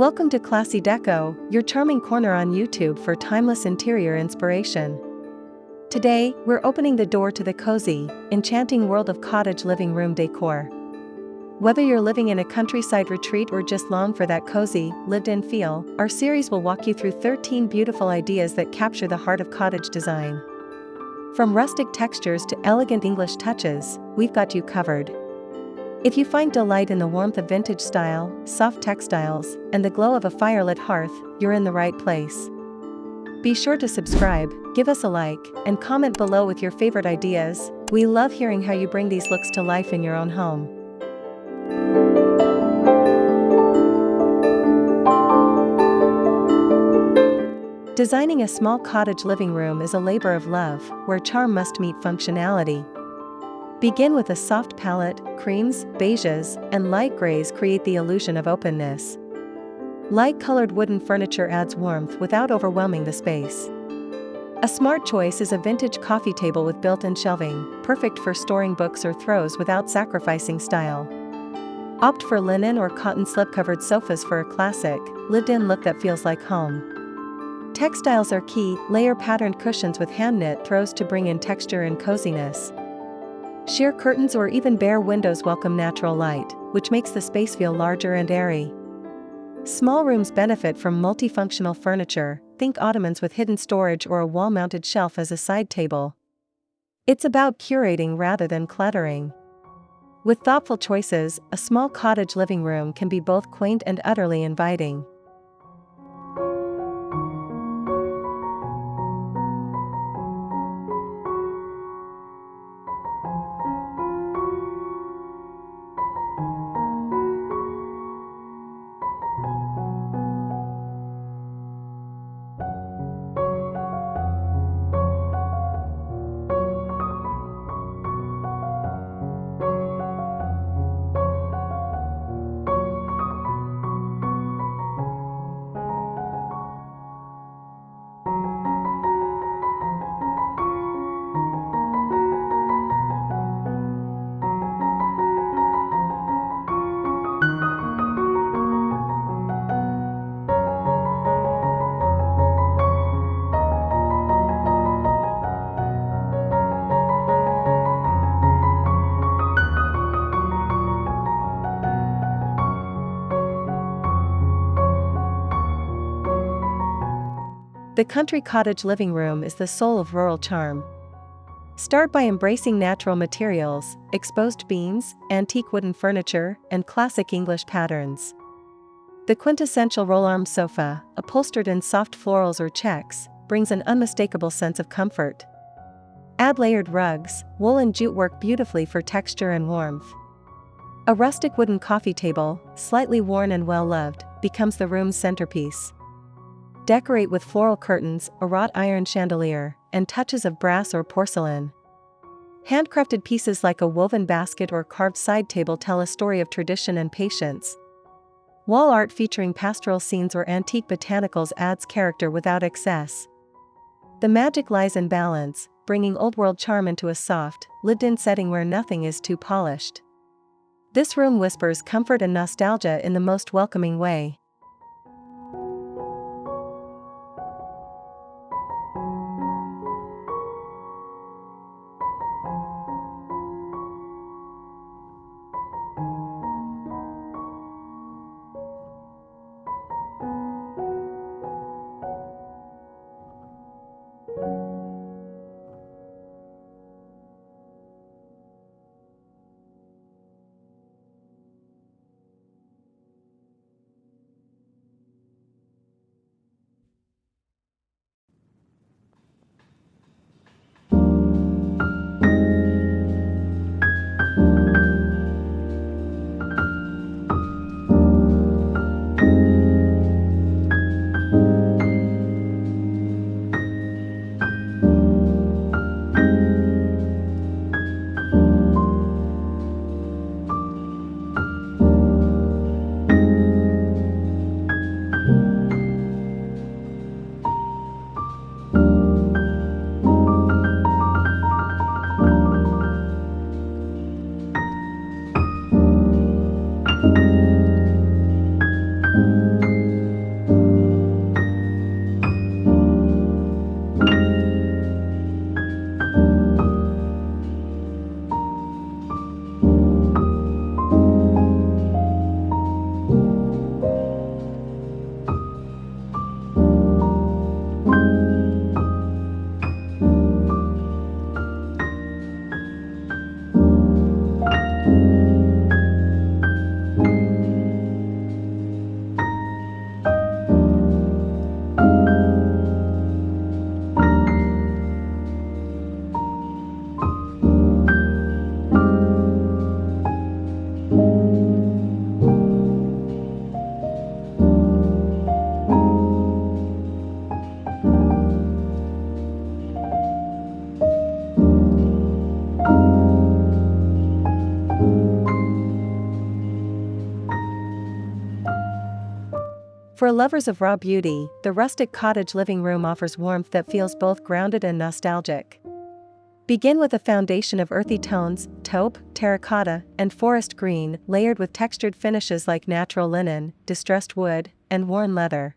Welcome to Classy Deco, your charming corner on YouTube for timeless interior inspiration. Today, we're opening the door to the cozy, enchanting world of cottage living room decor. Whether you're living in a countryside retreat or just long for that cozy, lived-in feel, our series will walk you through 13 beautiful ideas that capture the heart of cottage design. From rustic textures to elegant English touches, we've got you covered. If you find delight in the warmth of vintage style, soft textiles, and the glow of a firelit hearth, you're in the right place. Be sure to subscribe, give us a like, and comment below with your favorite ideas. We love hearing how you bring these looks to life in your own home. Designing a small cottage living room is a labor of love, where charm must meet functionality. Begin with a soft palette. Creams, beiges, and light grays create the illusion of openness. Light-colored wooden furniture adds warmth without overwhelming the space. A smart choice is a vintage coffee table with built-in shelving, perfect for storing books or throws without sacrificing style. Opt for linen or cotton slip-covered sofas for a classic, lived-in look that feels like home. Textiles are key. Layer patterned cushions with hand-knit throws to bring in texture and coziness. Sheer curtains or even bare windows welcome natural light, which makes the space feel larger and airy. Small rooms benefit from multifunctional furniture. Think ottomans with hidden storage or a wall-mounted shelf as a side table. It's about curating rather than cluttering. With thoughtful choices, a small cottage living room can be both quaint and utterly inviting. The country cottage living room is the soul of rural charm. Start by embracing natural materials, exposed beams, antique wooden furniture, and classic English patterns. The quintessential roll-arm sofa, upholstered in soft florals or checks, brings an unmistakable sense of comfort. Add layered rugs. Wool and jute work beautifully for texture and warmth. A rustic wooden coffee table, slightly worn and well-loved, becomes the room's centerpiece. Decorate with floral curtains, a wrought iron chandelier, and touches of brass or porcelain. Handcrafted pieces like a woven basket or carved side table tell a story of tradition and patience. Wall art featuring pastoral scenes or antique botanicals adds character without excess. The magic lies in balance, bringing old-world charm into a soft, lived-in setting where nothing is too polished. This room whispers comfort and nostalgia in the most welcoming way. For lovers of raw beauty, the rustic cottage living room offers warmth that feels both grounded and nostalgic. Begin with a foundation of earthy tones, taupe, terracotta, and forest green, layered with textured finishes like natural linen, distressed wood, and worn leather.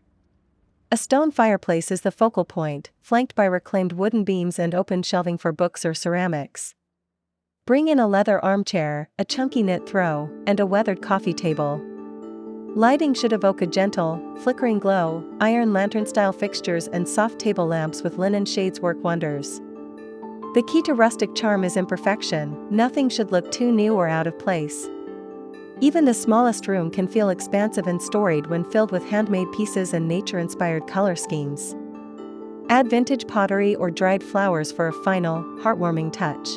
A stone fireplace is the focal point, flanked by reclaimed wooden beams and open shelving for books or ceramics. Bring in a leather armchair, a chunky knit throw, and a weathered coffee table. Lighting should evoke a gentle, flickering glow. Iron lantern-style fixtures and soft table lamps with linen shades work wonders. The key to rustic charm is imperfection. Nothing should look too new or out of place. Even the smallest room can feel expansive and storied when filled with handmade pieces and nature-inspired color schemes. Add vintage pottery or dried flowers for a final, heartwarming touch.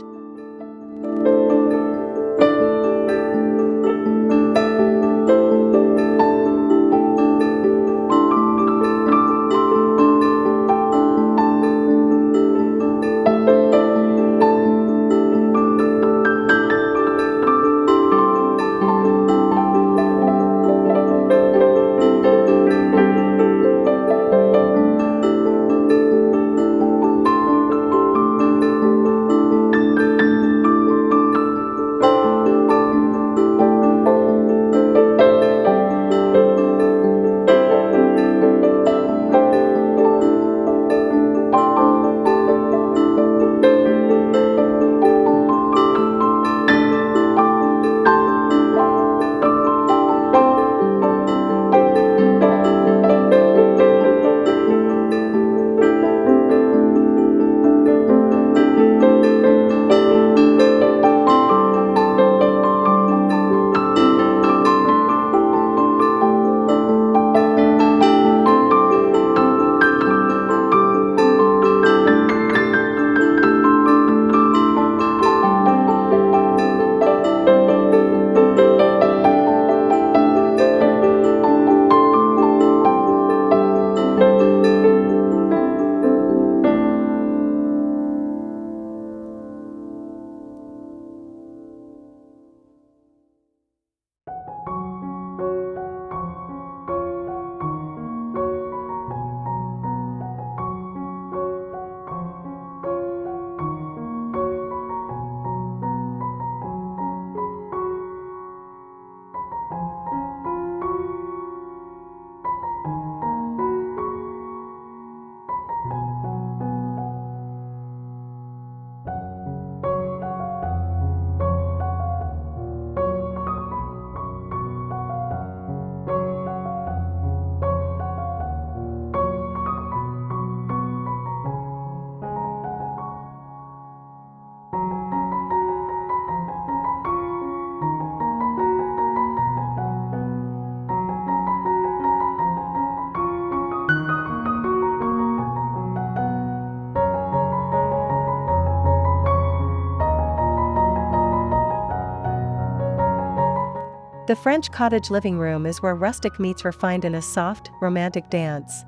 The French cottage living room is where rustic meets refined in a soft, romantic dance.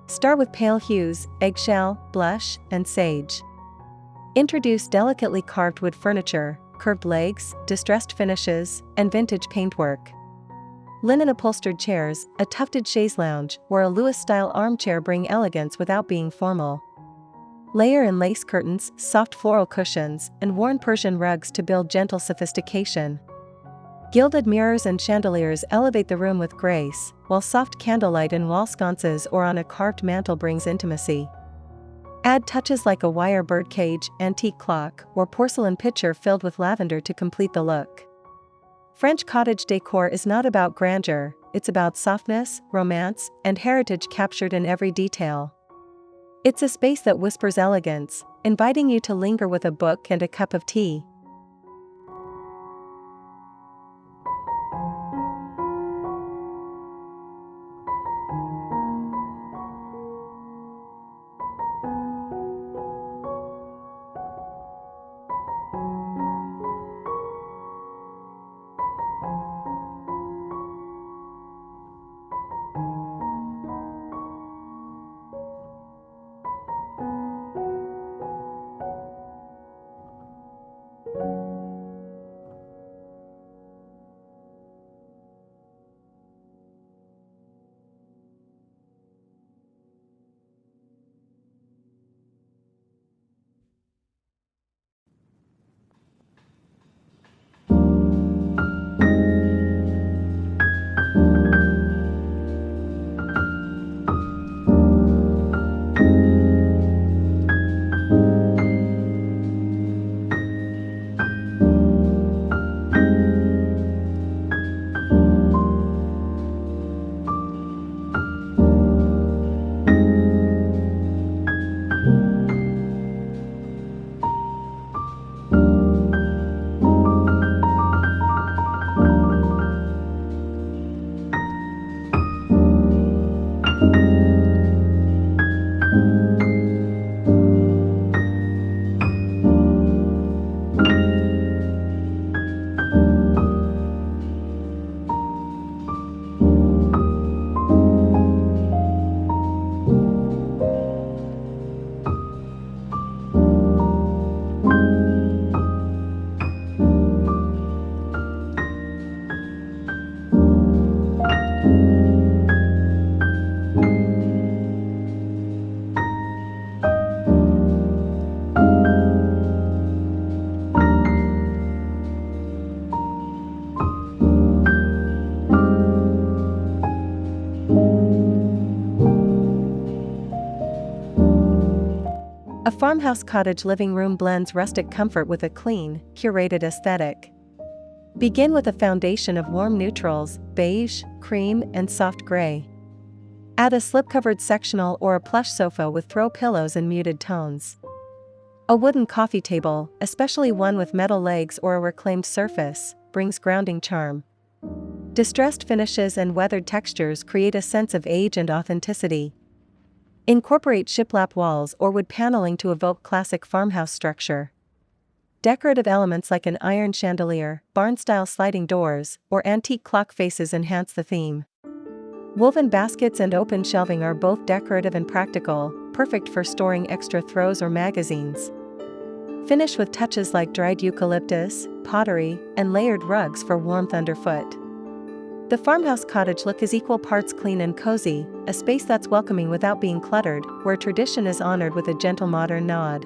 Start with pale hues, eggshell, blush, and sage. Introduce delicately carved wood furniture, curved legs, distressed finishes, and vintage paintwork. Linen upholstered chairs, a tufted chaise lounge, or a Louis-style armchair bring elegance without being formal. Layer in lace curtains, soft floral cushions, and worn Persian rugs to build gentle sophistication. Gilded mirrors and chandeliers elevate the room with grace, while soft candlelight in wall sconces or on a carved mantel brings intimacy. Add touches like a wire birdcage, antique clock, or porcelain pitcher filled with lavender to complete the look. French cottage decor is not about grandeur, it's about softness, romance, and heritage captured in every detail. It's a space that whispers elegance, inviting you to linger with a book and a cup of tea. A farmhouse cottage living room blends rustic comfort with a clean, curated aesthetic. Begin with a foundation of warm neutrals, beige, cream, and soft gray. Add a slip-covered sectional or a plush sofa with throw pillows in muted tones. A wooden coffee table, especially one with metal legs or a reclaimed surface, brings grounding charm. Distressed finishes and weathered textures create a sense of age and authenticity. Incorporate shiplap walls or wood paneling to evoke classic farmhouse structure. Decorative elements like an iron chandelier, barn-style sliding doors, or antique clock faces enhance the theme. Woven baskets and open shelving are both decorative and practical, perfect for storing extra throws or magazines. Finish with touches like dried eucalyptus, pottery, and layered rugs for warmth underfoot. The farmhouse cottage look is equal parts clean and cozy, a space that's welcoming without being cluttered, where tradition is honored with a gentle modern nod.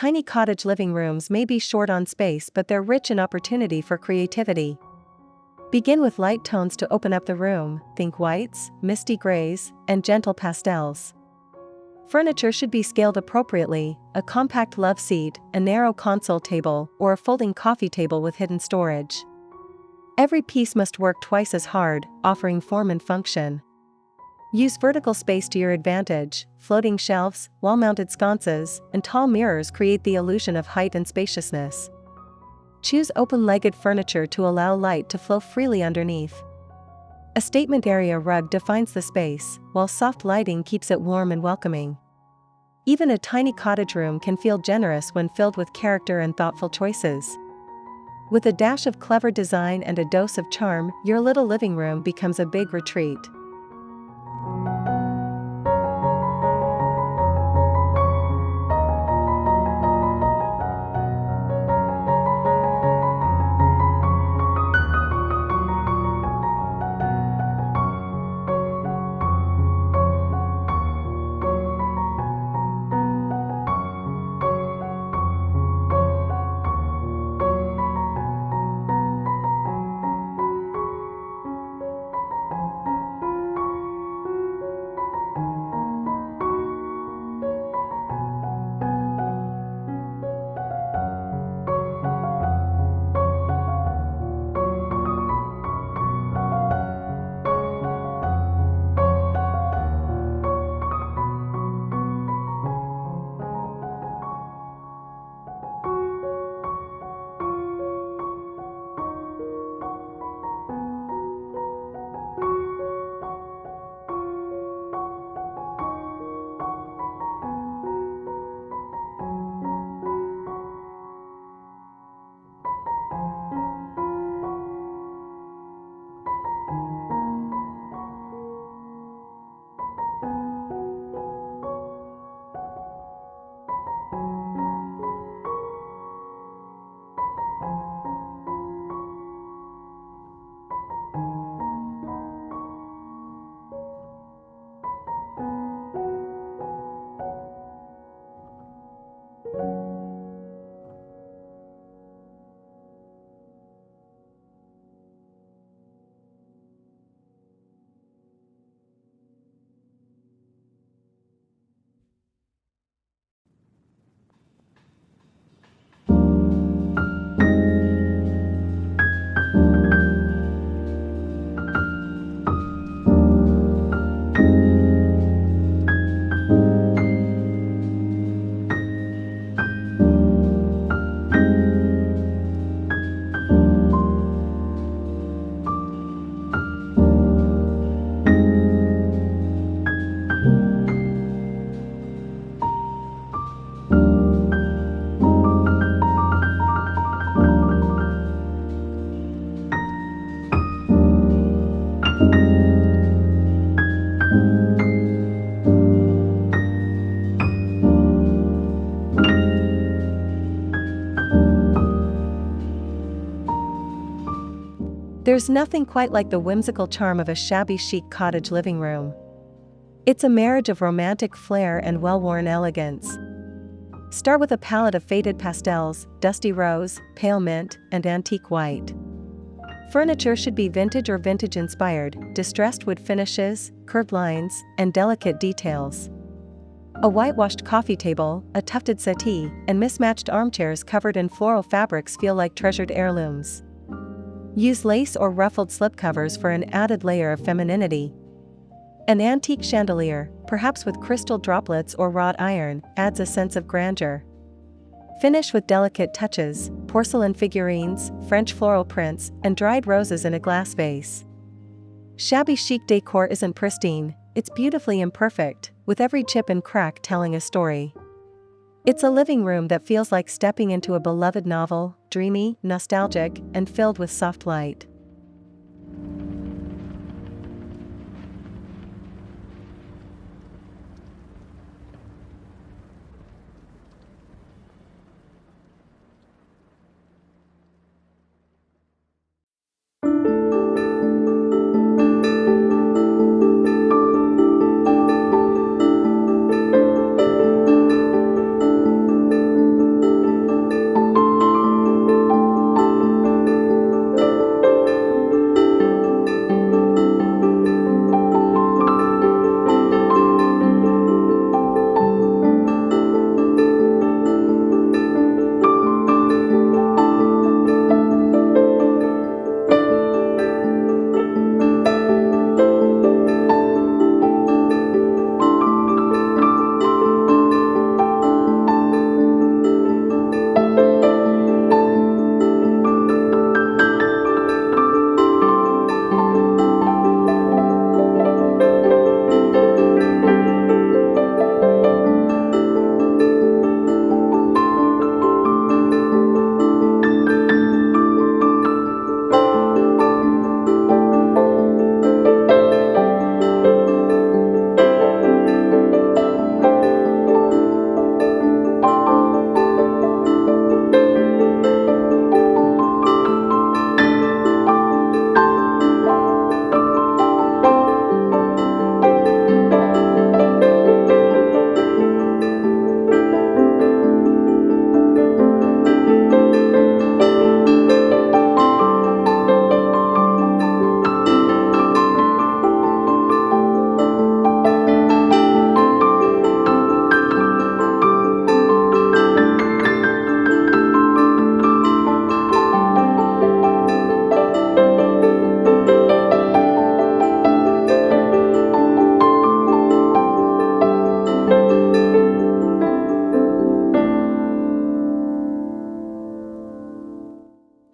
Tiny cottage living rooms may be short on space, but they're rich in opportunity for creativity. Begin with light tones to open up the room, think whites, misty grays, and gentle pastels. Furniture should be scaled appropriately, a compact love seat, a narrow console table, or a folding coffee table with hidden storage. Every piece must work twice as hard, offering form and function. Use vertical space to your advantage. Floating shelves, wall-mounted sconces, and tall mirrors create the illusion of height and spaciousness. Choose open-legged furniture to allow light to flow freely underneath. A statement area rug defines the space, while soft lighting keeps it warm and welcoming. Even a tiny cottage room can feel generous when filled with character and thoughtful choices. With a dash of clever design and a dose of charm, your little living room becomes a big retreat. There's nothing quite like the whimsical charm of a shabby chic cottage living room. It's a marriage of romantic flair and well-worn elegance. Start with a palette of faded pastels, dusty rose, pale mint, and antique white. Furniture should be vintage or vintage-inspired, distressed wood finishes, curved lines, and delicate details. A whitewashed coffee table, a tufted settee, and mismatched armchairs covered in floral fabrics feel like treasured heirlooms. Use lace or ruffled slipcovers for an added layer of femininity. An antique chandelier, perhaps with crystal droplets or wrought iron, adds a sense of grandeur. Finish with delicate touches, porcelain figurines, French floral prints, and dried roses in a glass vase. Shabby chic decor isn't pristine, it's beautifully imperfect, with every chip and crack telling a story. It's a living room that feels like stepping into a beloved novel, dreamy, nostalgic, and filled with soft light.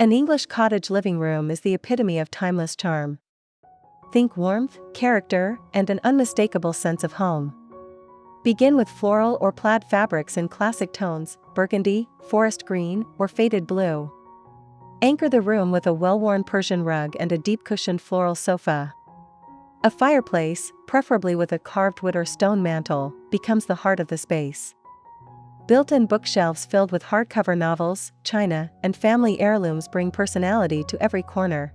An English cottage living room is the epitome of timeless charm. Think warmth, character, and an unmistakable sense of home. Begin with floral or plaid fabrics in classic tones, burgundy, forest green, or faded blue. Anchor the room with a well-worn Persian rug and a deep-cushioned floral sofa. A fireplace, preferably with a carved wood or stone mantel, becomes the heart of the space. Built-in bookshelves filled with hardcover novels, china, and family heirlooms bring personality to every corner.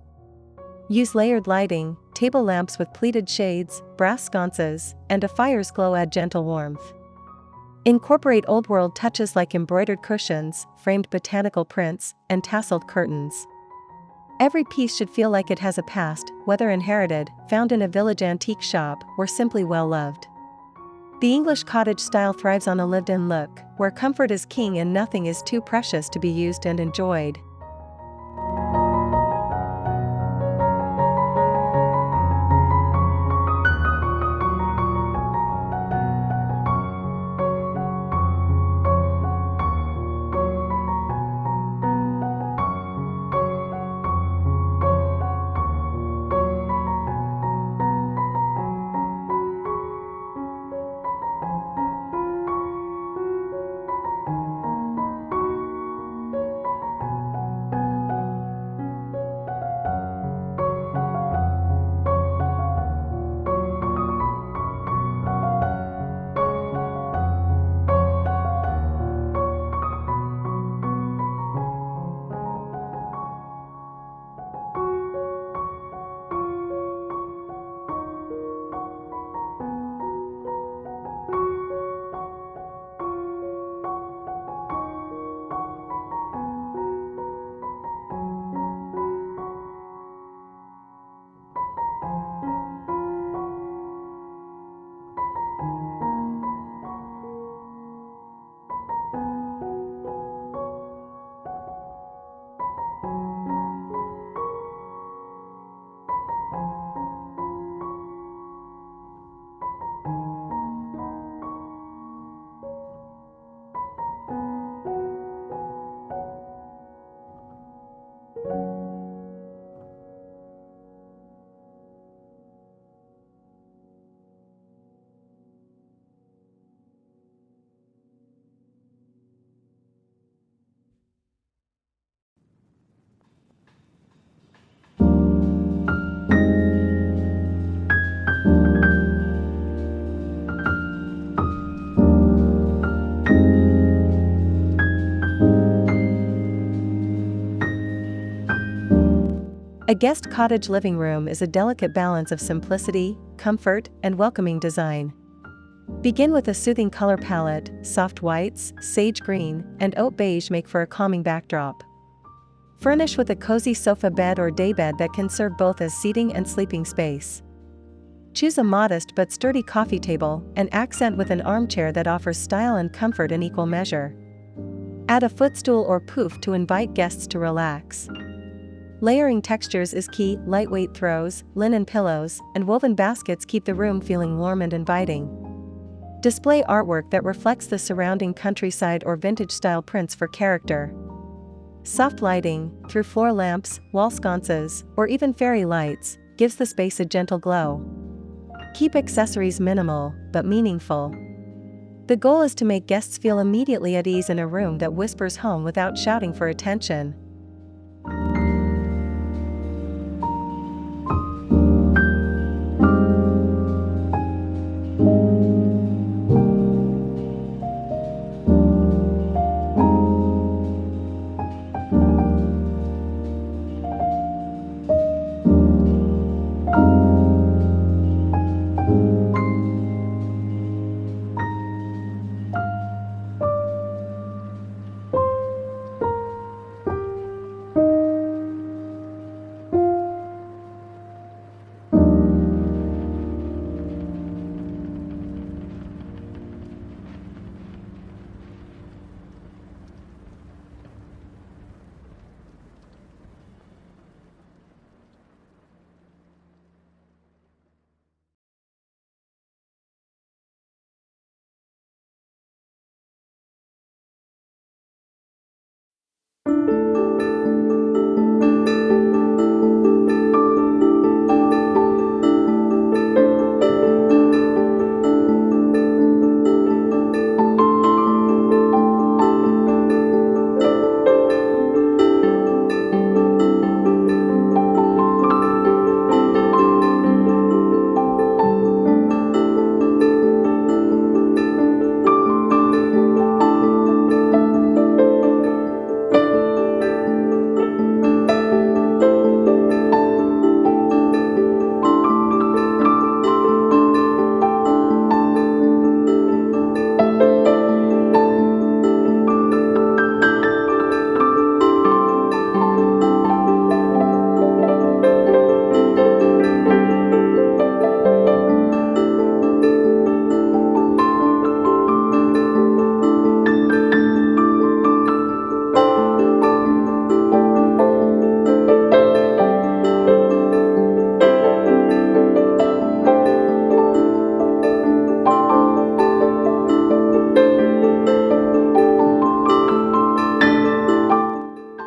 Use layered lighting, table lamps with pleated shades, brass sconces, and a fire's glow add gentle warmth. Incorporate old-world touches like embroidered cushions, framed botanical prints, and tasseled curtains. Every piece should feel like it has a past, whether inherited, found in a village antique shop, or simply well-loved. The English cottage style thrives on a lived-in look, where comfort is king and nothing is too precious to be used and enjoyed. guest cottage living room is a delicate balance of simplicity, comfort, and welcoming design. Begin with a soothing color palette. Soft whites, sage green, and oat beige make for a calming backdrop. Furnish with a cozy sofa bed or daybed that can serve both as seating and sleeping space. Choose a modest but sturdy coffee table and accent with an armchair that offers style and comfort in equal measure. Add a footstool or poof to invite guests to relax. Layering textures is key. Lightweight throws, linen pillows, and woven baskets keep the room feeling warm and inviting. Display artwork that reflects the surrounding countryside or vintage-style prints for character. Soft lighting, through floor lamps, wall sconces, or even fairy lights, gives the space a gentle glow. Keep accessories minimal, but meaningful. The goal is to make guests feel immediately at ease in a room that whispers home without shouting for attention.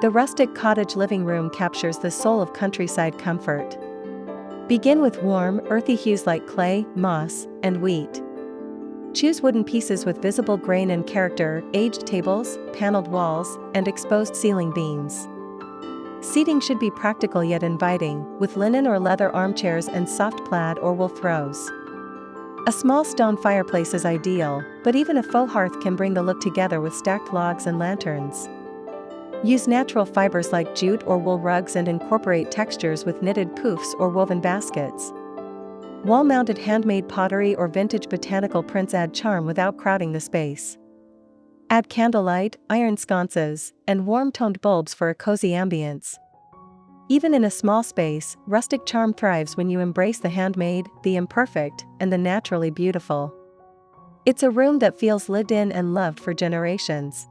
The rustic cottage living room captures the soul of countryside comfort. Begin with warm, earthy hues like clay, moss, and wheat. Choose wooden pieces with visible grain and character, aged tables, paneled walls, and exposed ceiling beams. Seating should be practical yet inviting, with linen or leather armchairs and soft plaid or wool throws. A small stone fireplace is ideal, but even a faux hearth can bring the look together with stacked logs and lanterns. Use natural fibers like jute or wool rugs and incorporate textures with knitted poofs or woven baskets. Wall-mounted handmade pottery or vintage botanical prints add charm without crowding the space. Add candlelight, iron sconces, and warm-toned bulbs for a cozy ambience. Even in a small space, rustic charm thrives when you embrace the handmade, the imperfect, and the naturally beautiful. It's a room that feels lived in and loved for generations.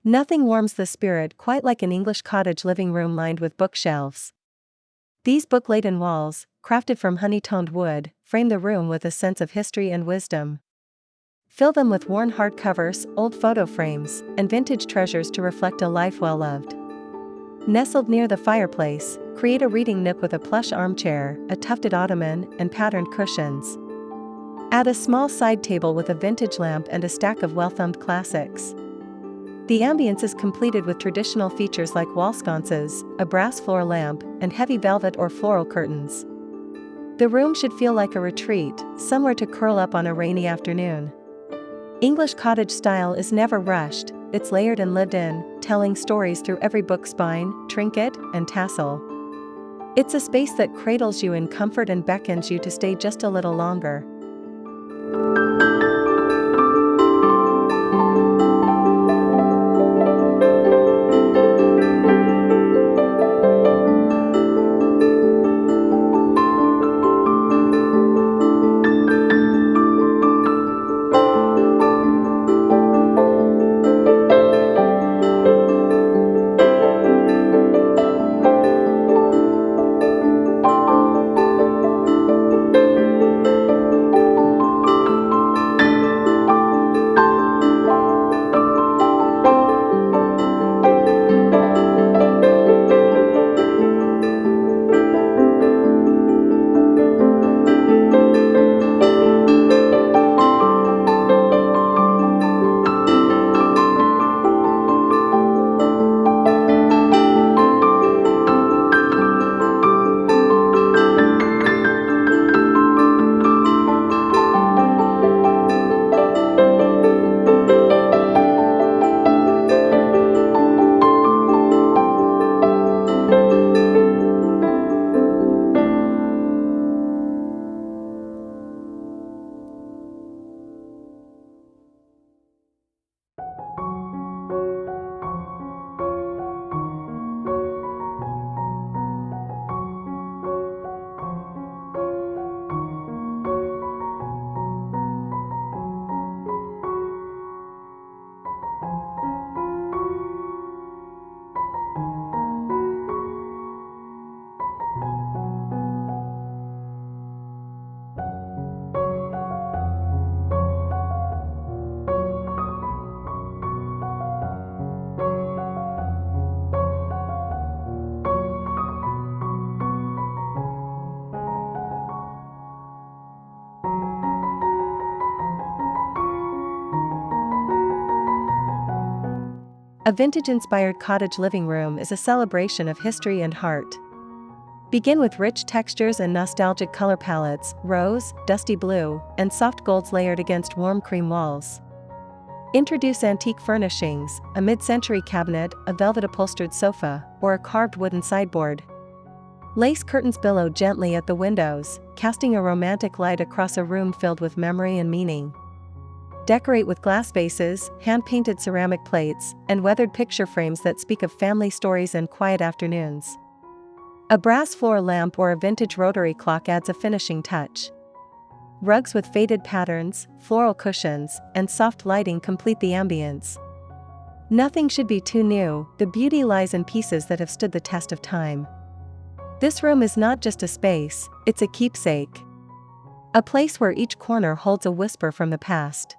Nothing warms the spirit quite like an English cottage living room lined with bookshelves. These book-laden walls, crafted from honey-toned wood, frame the room with a sense of history and wisdom. Fill them with worn hardcovers, old photo frames, and vintage treasures to reflect a life well loved. Nestled near the fireplace, create a reading nook with a plush armchair, a tufted ottoman, and patterned cushions. Add a small side table with a vintage lamp and a stack of well-thumbed classics. The ambience is completed with traditional features like wall sconces, a brass floor lamp, and heavy velvet or floral curtains. The room should feel like a retreat, somewhere to curl up on a rainy afternoon. English cottage style is never rushed, it's layered and lived in, telling stories through every book spine, trinket, and tassel. It's a space that cradles you in comfort and beckons you to stay just a little longer. A vintage-inspired cottage living room is a celebration of history and heart. Begin with rich textures and nostalgic color palettes, rose, dusty blue, and soft golds layered against warm cream walls. Introduce antique furnishings, a mid-century cabinet, a velvet-upholstered sofa, or a carved wooden sideboard. Lace curtains billow gently at the windows, casting a romantic light across a room filled with memory and meaning. Decorate with glass vases, hand-painted ceramic plates, and weathered picture frames that speak of family stories and quiet afternoons. A brass floor lamp or a vintage rotary clock adds a finishing touch. Rugs with faded patterns, floral cushions, and soft lighting complete the ambience. Nothing should be too new, the beauty lies in pieces that have stood the test of time. This room is not just a space, it's a keepsake. A place where each corner holds a whisper from the past.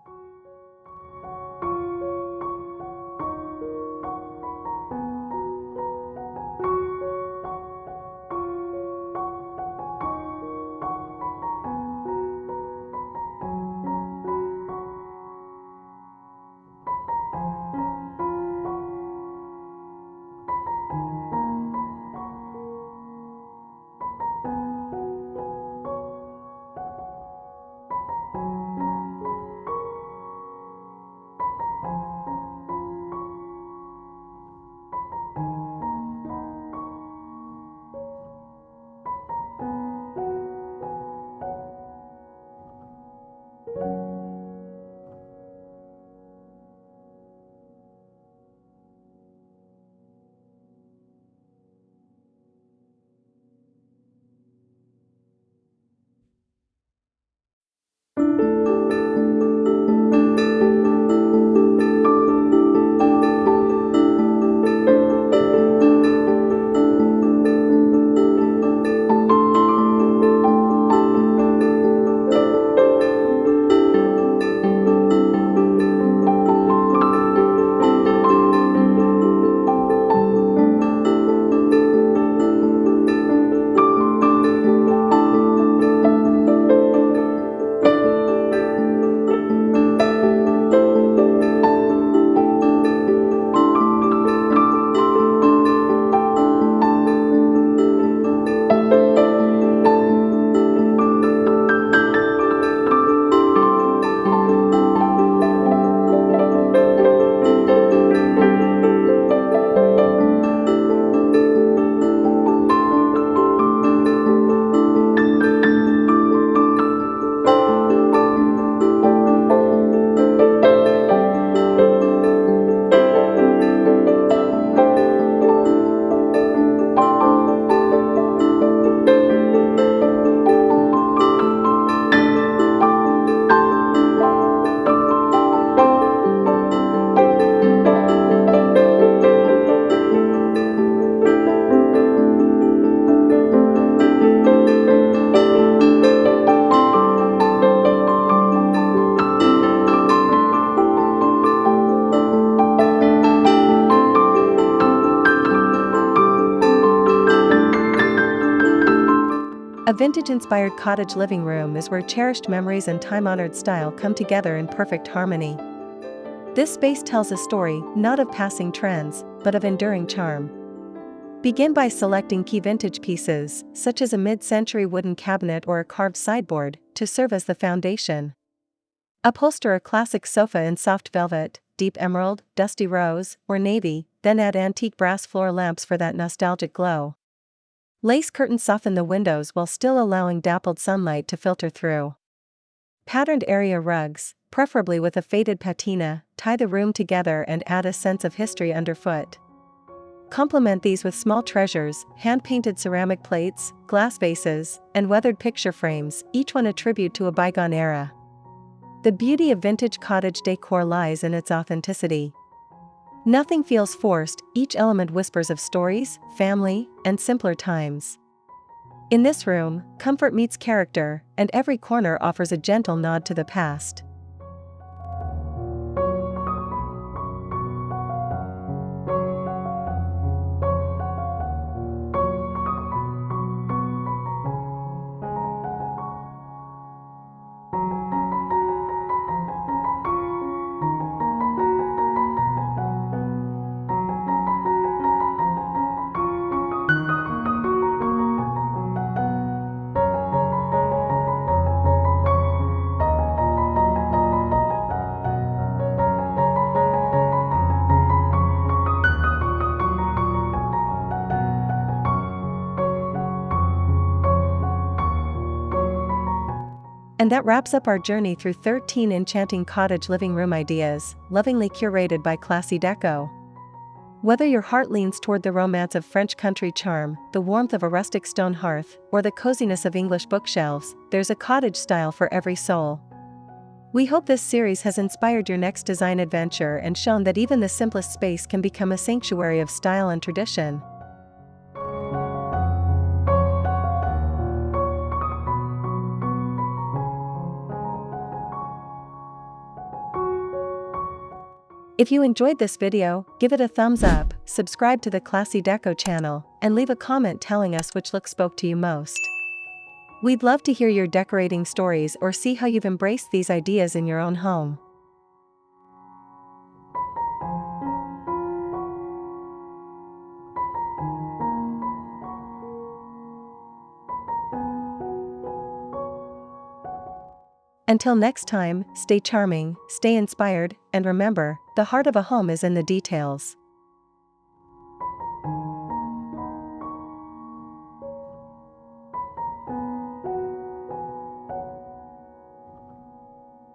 vintage-inspired cottage living room is where cherished memories and time-honored style come together in perfect harmony. This space tells a story, not of passing trends, but of enduring charm. Begin by selecting key vintage pieces, such as a mid-century wooden cabinet or a carved sideboard, to serve as the foundation. Upholster a classic sofa in soft velvet, deep emerald, dusty rose, or navy, then add antique brass floor lamps for that nostalgic glow. Lace curtains soften the windows while still allowing dappled sunlight to filter through. Patterned area rugs, preferably with a faded patina, tie the room together and add a sense of history underfoot. Complement these with small treasures, hand-painted ceramic plates, glass vases, and weathered picture frames, each one a tribute to a bygone era. The beauty of vintage cottage decor lies in its authenticity. Nothing feels forced, each element whispers of stories, family, and simpler times. In this room, comfort meets character, and every corner offers a gentle nod to the past. And that wraps up our journey through 13 enchanting cottage living room ideas, lovingly curated by Classy Deco. Whether your heart leans toward the romance of French country charm, the warmth of a rustic stone hearth, or the coziness of English bookshelves, there's a cottage style for every soul. We hope this series has inspired your next design adventure and shown that even the simplest space can become a sanctuary of style and tradition. If you enjoyed this video, give it a thumbs up, subscribe to the Classy Deco channel, and leave a comment telling us which look spoke to you most. We'd love to hear your decorating stories or see how you've embraced these ideas in your own home. Until next time, stay charming, stay inspired, and remember, the heart of a home is in the details.